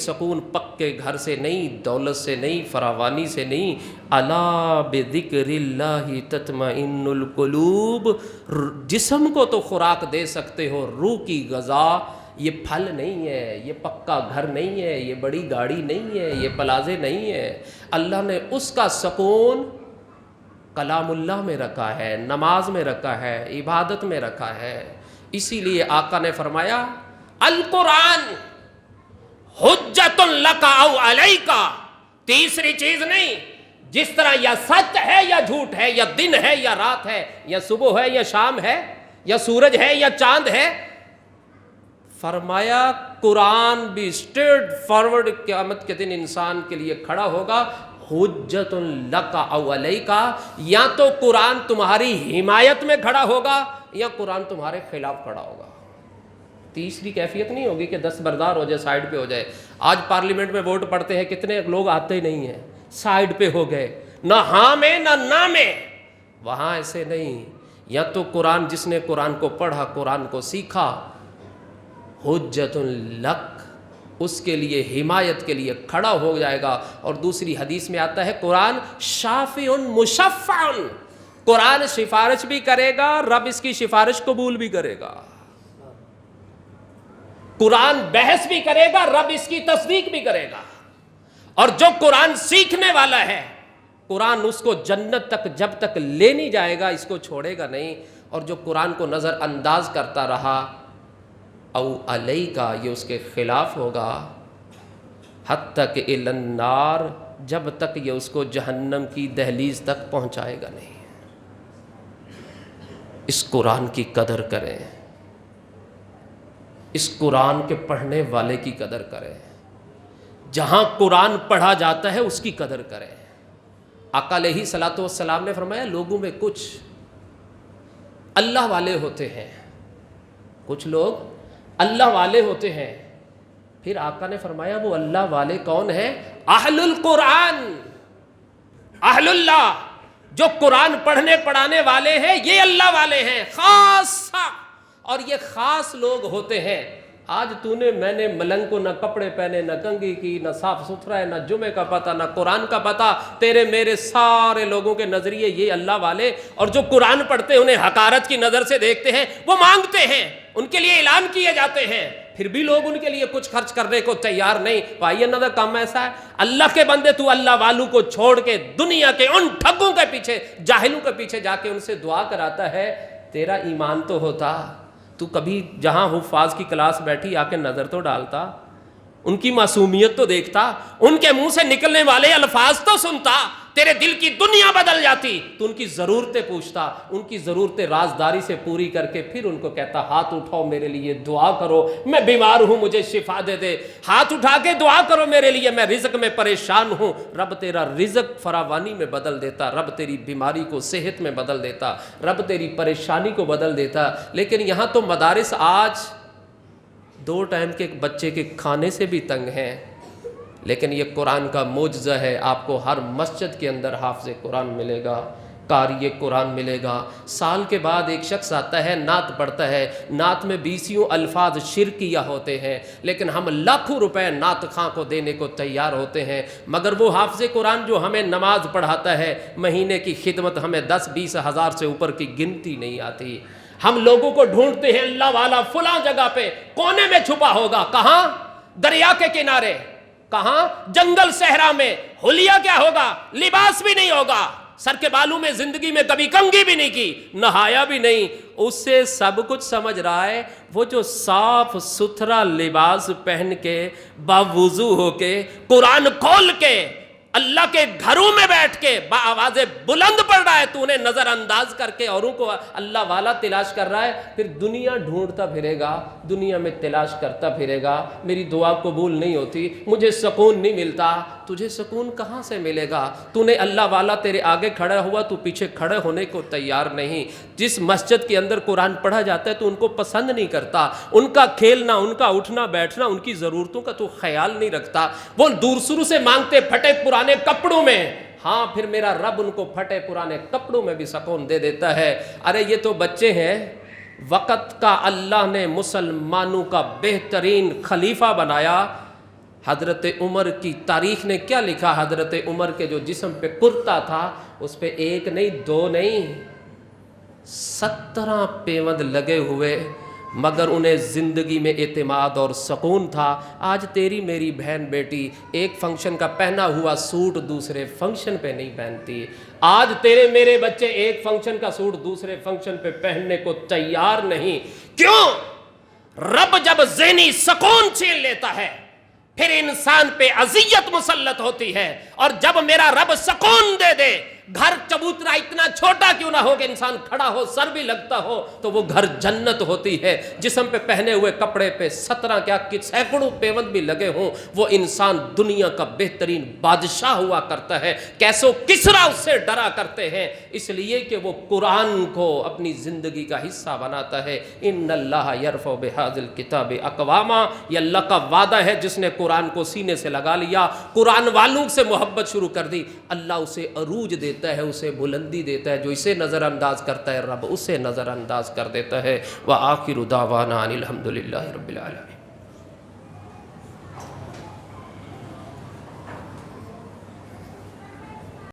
سکون پکے گھر سے نہیں، دولت سے نہیں، فراوانی سے نہیں. الا بذکر اللہ تطمئن القلوب. جسم کو تو خوراک دے سکتے ہو، روح کی غذا یہ پھل نہیں ہے، یہ پکا گھر نہیں ہے، یہ بڑی گاڑی نہیں ہے، یہ پلازے نہیں ہے. اللہ نے اس کا سکون کلام اللہ میں رکھا ہے، نماز میں رکھا ہے، عبادت میں رکھا ہے. اسی لیے آقا نے فرمایا القرآن حجت لک او علیک. تیسری چیز نہیں، جس طرح یا سچ ہے یا جھوٹ ہے، یا دن ہے یا رات ہے، یا صبح ہے یا شام ہے، یا سورج ہے یا چاند ہے. فرمایا قرآن بھی اسٹریٹ فارورڈ قیامت کے دن انسان کے لیے کھڑا ہوگا. حجت لک او علیک. یا تو قرآن تمہاری حمایت میں کھڑا ہوگا یا قرآن تمہارے خلاف کھڑا ہوگا. تیسری کیفیت نہیں ہوگی کہ دستبردار ہو جائے، سائیڈ پہ ہو جائے. آج پارلیمنٹ میں ووٹ پڑتے ہیں، کتنے لوگ آتے ہی نہیں ہیں، سائیڈ پہ ہو گئے، نہ ہاں میں نہ نہ میں. وہاں ایسے نہیں. یا تو قرآن، جس نے قرآن کو پڑھا، قرآن کو سیکھا، حجت لک، اس کے لیے حمایت کے لیے کھڑا ہو جائے گا. اور دوسری حدیث میں آتا ہے قرآن شافع مشفع. قرآن سفارش بھی کرے گا، رب اس کی سفارش قبول بھی کرے گا. قرآن بحث بھی کرے گا، رب اس کی تصدیق بھی کرے گا. اور جو قرآن سیکھنے والا ہے، قرآن اس کو جنت تک جب تک لے نہیں جائے گا، اس کو چھوڑے گا نہیں. اور جو قرآن کو نظر انداز کرتا رہا، او علیہ کا، یہ اس کے خلاف ہوگا. حتیٰ کہ الی النار، جب تک یہ اس کو جہنم کی دہلیز تک پہنچائے گا نہیں. اس قرآن کی قدر کریں، اس قرآن کے پڑھنے والے کی قدر کریں. جہاں قرآن پڑھا جاتا ہے اس کی قدر کریں. آقا علیہ الصلوۃ والسلام نے فرمایا لوگوں میں کچھ اللہ والے ہوتے ہیں، کچھ لوگ اللہ والے ہوتے ہیں. پھر آقا نے فرمایا وہ اللہ والے کون ہیں؟ اہل القرآن، اہل اللہ، جو قرآن پڑھنے پڑھانے والے ہیں، یہ اللہ والے ہیں خاصہ. اور یہ خاص لوگ ہوتے ہیں. آج تو نے میں نے ملنگ کو نہ کپڑے پہنے، نہ کنگھی کی، نہ صاف ستھرا ہے، نہ جمعے کا پتہ، نہ قرآن کا پتہ. تیرے میرے سارے لوگوں کے نظریے یہ اللہ والے. اور جو قرآن پڑھتے ہیں انہیں حقارت کی نظر سے دیکھتے ہیں، وہ مانگتے ہیں، ان کے لیے اعلان کیے جاتے ہیں، پھر بھی لوگ ان کے لیے کچھ خرچ کرنے کو تیار نہیں. بھائی انہوں کا کام ایسا ہے. اللہ کے بندے، تو اللہ والوں کو چھوڑ کے دنیا کے ان ٹھگوں کے پیچھے، جاہلوں کے پیچھے جا کے ان سے دعا کراتا ہے. تیرا ایمان تو ہوتا. تو کبھی جہاں حفاظ کی کلاس بیٹھی آ کے نظر تو ڈالتا، ان کی معصومیت تو دیکھتا، ان کے منہ سے نکلنے والے الفاظ تو سنتا، تیرے دل کی دنیا بدل جاتی. تو ان کی ضرورتیں پوچھتا، ان کی ضرورتیں رازداری سے پوری کر کے پھر ان کو کہتا ہاتھ اٹھاؤ میرے لیے دعا کرو، میں بیمار ہوں مجھے شفا دے دے. ہاتھ اٹھا کے دعا کرو میرے لیے، میں رزق میں پریشان ہوں. رب تیرا رزق فراوانی میں بدل دیتا، رب تیری بیماری کو صحت میں بدل دیتا، رب تیری پریشانی کو بدل دیتا. لیکن یہاں تو مدارس آج 2 ٹائم کے بچے کے کھانے سے بھی تنگ ہیں. لیکن یہ قرآن کا معجزہ ہے. آپ کو ہر مسجد کے اندر حافظ قرآن ملے گا، قاری قرآن ملے گا. سال کے بعد ایک شخص آتا ہے، نعت پڑھتا ہے، نعت میں 20 الفاظ شرکیہ ہوتے ہیں، لیکن ہم لاکھوں روپے نعت خواں کو دینے کو تیار ہوتے ہیں. مگر وہ حافظ قرآن جو ہمیں نماز پڑھاتا ہے، مہینے کی خدمت ہمیں 10-20 ہزار سے اوپر کی گنتی نہیں آتی. ہم لوگوں کو ڈھونڈتے ہیں اللہ والا فلاں جگہ پہ کونے میں چھپا ہوگا. کہاں؟ دریا کے کنارے. کہاں؟ جنگل صحرا میں. حلیہ کیا ہوگا؟ لباس بھی نہیں ہوگا. سر کے بالوں میں زندگی میں کبھی کنگھی بھی نہیں کی، نہایا بھی نہیں. اس سے سب کچھ سمجھ رہا ہے. وہ جو صاف ستھرا لباس پہن کے باوضو ہو کے قرآن کھول کے اللہ کے گھروں میں بیٹھ کے بآواز بلند پڑھ رہا ہے، تو انہیں نظر انداز کر کے اوروں کو اللہ والا تلاش کر رہا ہے. پھر دنیا ڈھونڈتا پھرے گا، دنیا میں تلاش کرتا پھرے گا. میری دعا قبول نہیں ہوتی، مجھے سکون نہیں ملتا. تجھے سکون کہاں سے ملے گا؟ تو نے اللہ والا تیرے آگے کھڑا ہوا، تو پیچھے کھڑے ہونے کو تیار نہیں. جس مسجد کے اندر قرآن پڑھا جاتا ہے تو ان کو پسند نہیں کرتا، ان کا کھیلنا، ان کا اٹھنا بیٹھنا، ان کی ضرورتوں کا تو خیال نہیں رکھتا. وہ دور سرو سے مانگتے پھٹے پرانے کپڑوں میں. ہاں پھر میرا رب ان کو پھٹے پرانے کپڑوں میں بھی سکون دے دیتا ہے. ارے یہ تو بچے ہیں. وقت کا اللہ نے مسلمانوں کا بہترین خلیفہ بنایا. حضرت عمر کی تاریخ نے کیا لکھا؟ حضرت عمر کے جو جسم پہ کرتا تھا اس پہ ایک نہیں دو نہیں 17 پیوند لگے ہوئے، مگر انہیں زندگی میں اعتماد اور سکون تھا۔ آج تیری میری بہن بیٹی ایک فنکشن کا پہنا ہوا سوٹ دوسرے فنکشن پہ نہیں پہنتی۔ آج تیرے میرے بچے ایک فنکشن کا سوٹ دوسرے فنکشن پہ پہننے کو تیار نہیں۔ کیوں؟ رب جب ذہنی سکون چھین لیتا ہے پھر انسان پہ اذیت مسلط ہوتی ہے، اور جب میرا رب سکون دے دے، گھر چبوترا اتنا چھوٹا کیوں نہ ہو کہ انسان کھڑا ہو سر بھی لگتا ہو تو وہ گھر جنت ہوتی ہے۔ جسم پہ پہنے ہوئے کپڑے پہ 17 کیا سینکڑوں پیوند بھی لگے ہوں، وہ انسان دنیا کا بہترین بادشاہ ہوا کرتا ہے۔ کیسو کسرا اس سے ڈرا کرتے ہیں، اس لیے کہ وہ قرآن کو اپنی زندگی کا حصہ بناتا ہے۔ ان اللہ یرفع بہذا الکتاب اقواما، یہ اللہ کا وعدہ ہے جس نے قرآن کو سینے سے لگا لیا، قرآن والوں سے محبت شروع کر دی، اللہ اسے عروج دیتا ہے، اسے بلندی دیتا ہے۔ جو اسے نظر انداز کرتا ہے رب اسے نظر انداز کر دیتا ہے۔ وآخر دعوانا ان الحمد للہ رب العالمین۔